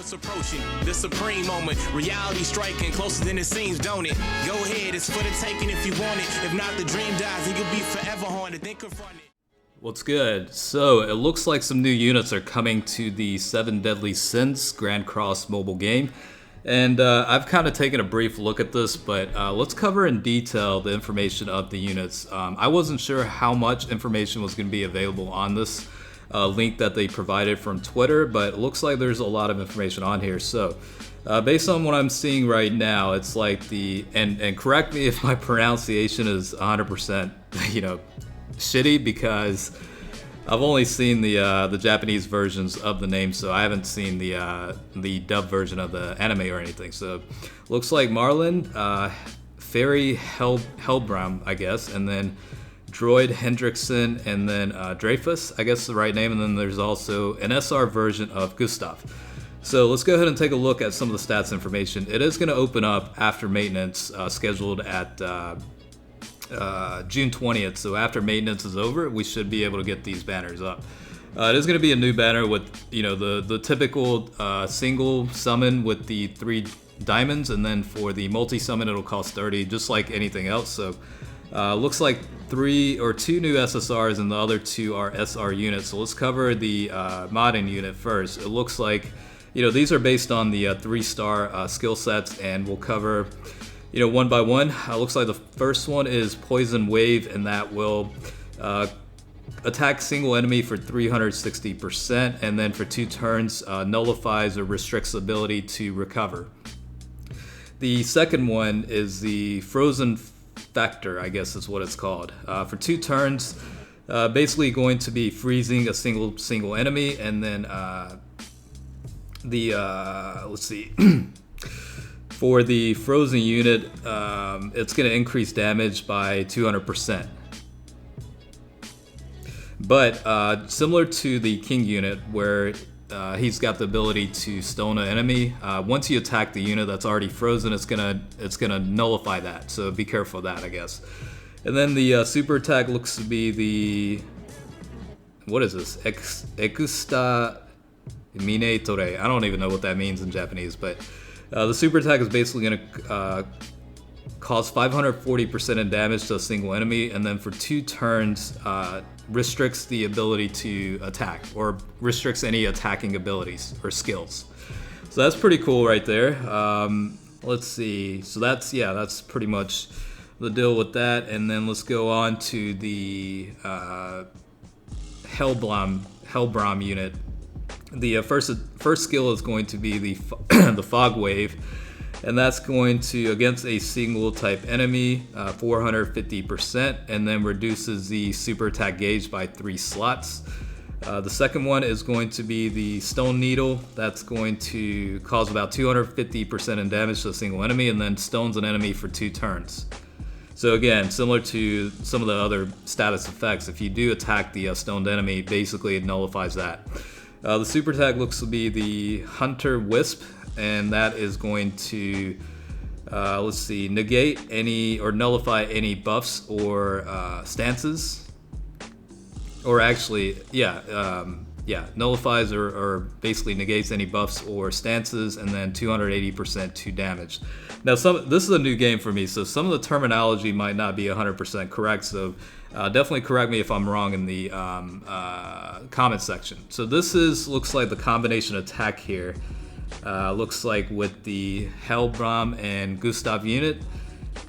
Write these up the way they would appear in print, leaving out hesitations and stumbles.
it's approaching the supreme moment. Reality striking closer than it seems, don't it? Go ahead, it's for the taking if you want it. If not, the dream dies and you'll be forever haunted. Then confront it. What's good? So it looks like some new units are coming to the 7 Deadly Sins Grand Cross mobile game. And I've kind of taken a brief look at this, but let's cover in detail the information of the units. I wasn't sure how much information was going to be available on this link that they provided from Twitter, but it looks like there's a lot of information on here. So based on what I'm seeing right now, it's like and correct me if my pronunciation is 100%, shitty, because I've only seen the Japanese versions of the name, so I haven't seen the dub version of the anime or anything. So looks like Marlin, Fairy Hellbram, I guess, and then Droid Hendrickson, and then Dreyfus, I guess is the right name, and then there's also an SR version of Gustav. So let's go ahead and take a look at some of the stats information. It is going to open up after maintenance, scheduled at June 20th, so after maintenance is over, we should be able to get these banners up. It is going to be a new banner with, the typical single summon with the 3 diamonds, and then for the multi-summon it'll cost 30, just like anything else. So looks like 2 new SSRs and the other 2 are SR units. So let's cover the modding unit first. It looks like, these are based on the 3-star skill sets, and we'll cover one by one. Looks like the first one is Poison Wave, and that will attack single enemy for 360%, and then for 2 turns nullifies or restricts ability to recover. The second one is the Frozen Factor, I guess is what it's called. For 2 turns, basically going to be freezing a single enemy, and then let's see. For the frozen unit, it's going to increase damage by 200%. But similar to the King unit, where he's got the ability to stone an enemy, once you attack the unit that's already frozen, it's gonna nullify that. So be careful of that, I guess. And then the super attack looks to be what is this? Ekusta Minetore. I don't even know what that means in Japanese, but the super attack is basically going to cause 540% in damage to a single enemy, and then for 2 turns, restricts the ability to attack, or restricts any attacking abilities or skills. So that's pretty cool right there. Let's see. So that's pretty much the deal with that. And then let's go on to the Hellbram unit. The first skill is going to be the the Fog Wave, and that's going to, against a single type enemy, 450%, and then reduces the super attack gauge by 3 slots. The second one is going to be the Stone Needle. That's going to cause about 250% in damage to a single enemy, and then stones an enemy for 2 turns. So again, similar to some of the other status effects, if you do attack the stoned enemy, basically it nullifies that. The super attack looks to be the Hunter Wisp, and that is going to, negate any or nullify any buffs or stances. Or actually, nullifies or basically negates any buffs or stances, and then 280% to damage. Now, this is a new game for me, so some of the terminology might not be 100% correct, so definitely correct me if I'm wrong in the comment section. So this looks like the combination attack here. Looks like with the Hellbram and Gustav unit,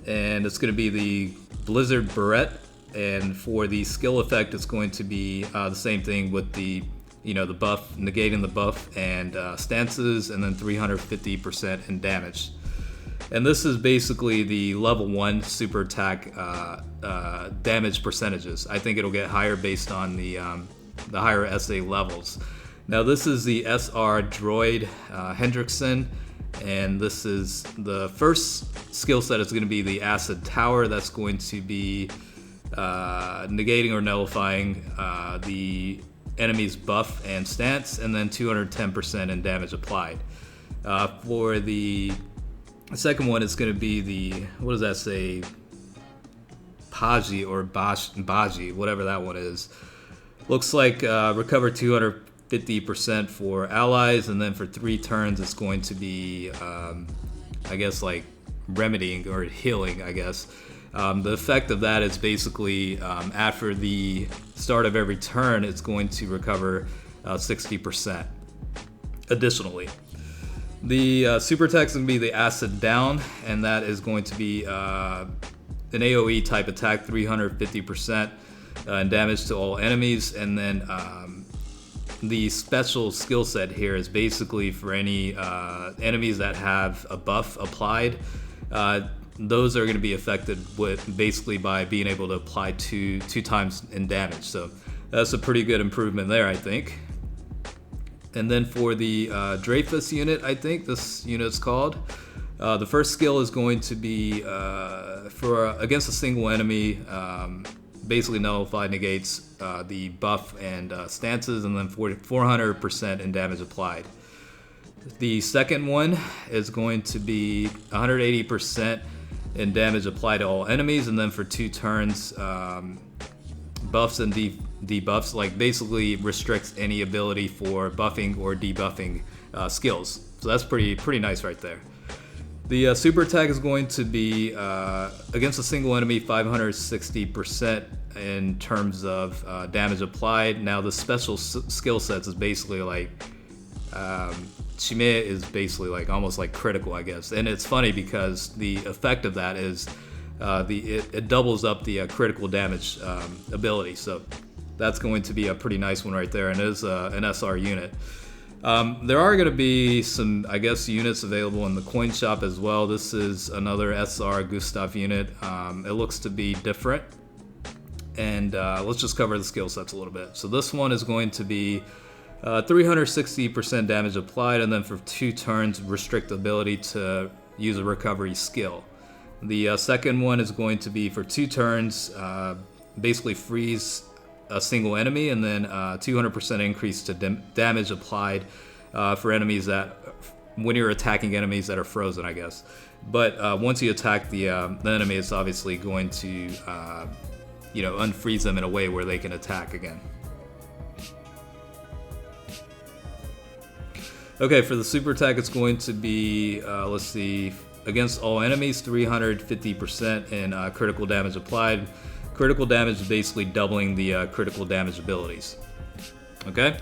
and it's going to be the Blizzard Barrette. And for the skill effect, it's going to be the same thing with the buff, negating the buff and stances, and then 350% in damage. And this is basically the level 1 super attack damage percentages. I think it'll get higher based on the higher SA levels. Now this is the SR Droid Hendrickson, and this is the first skill set is going to be the Acid Tower. That's going to be negating or nullifying the enemy's buff and stance, and then 210% in damage applied. For the second one, it's going to be the, what does that say? Paji or Baji, whatever that one is. Looks like recover 250% 50% for allies, and then for 3 turns it's going to be, I guess, like remedying or healing, I guess. The effect of that is basically after the start of every turn, it's going to recover 60% additionally. The super attack is going to be the acid down, and that is going to be an AoE type attack, 350% in damage to all enemies. And then the special skill set here is basically for any enemies that have a buff applied. Those are going to be affected with basically by being able to apply two times in damage. So that's a pretty good improvement there, I think. And then for the Dreyfus unit, I think this unit's called. The first skill is going to be for against a single enemy, basically nullify, negates the buff and stances, and then 400% in damage applied. The second one is going to be 180% in damage applied to all enemies, and then for 2 turns, buffs and debuffs, like basically restricts any ability for buffing or debuffing skills. So that's pretty nice right there. The super attack is going to be against a single enemy, 560% in terms of damage applied. Now the special skill sets is basically like Shime is basically like almost like critical, I guess. And it's funny because the effect of that is it doubles up the critical damage ability. So that's going to be a pretty nice one right there, and it is an SR unit. There are going to be some, I guess, units available in the coin shop as well. This is another SR Gustav unit. It looks to be different, and let's just cover the skill sets a little bit. So this one is going to be 360% damage applied, and then for 2 turns, restrict ability to use a recovery skill. The second one is going to be for 2 turns, basically freeze a single enemy, and then 200% increase to damage applied for enemies that, when you're attacking enemies that are frozen, I guess. But once you attack the enemy, it's obviously going to unfreeze them in a way where they can attack again. Okay, for the super attack, it's going to be, let's see, against all enemies, 350% in critical damage applied. Critical damage is basically doubling the critical damage abilities. Okay?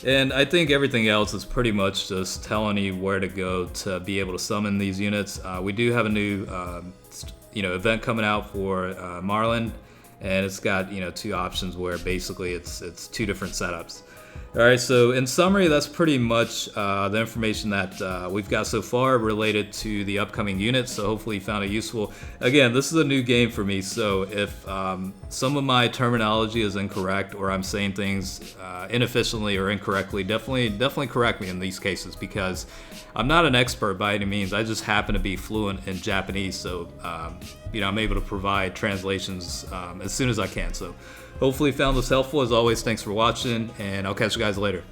And I think everything else is pretty much just telling you where to go to be able to summon these units. We do have a new event coming out for Marlin, and it's got 2 options where basically it's 2 different setups. Alright, so in summary, that's pretty much the information that we've got so far related to the upcoming units, so hopefully you found it useful. Again, this is a new game for me, so if some of my terminology is incorrect or I'm saying things inefficiently or incorrectly, definitely correct me in these cases, because I'm not an expert by any means. I just happen to be fluent in Japanese, so I'm able to provide translations as soon as I can. So hopefully you found this helpful. As always, thanks for watching, and I'll catch you guys later.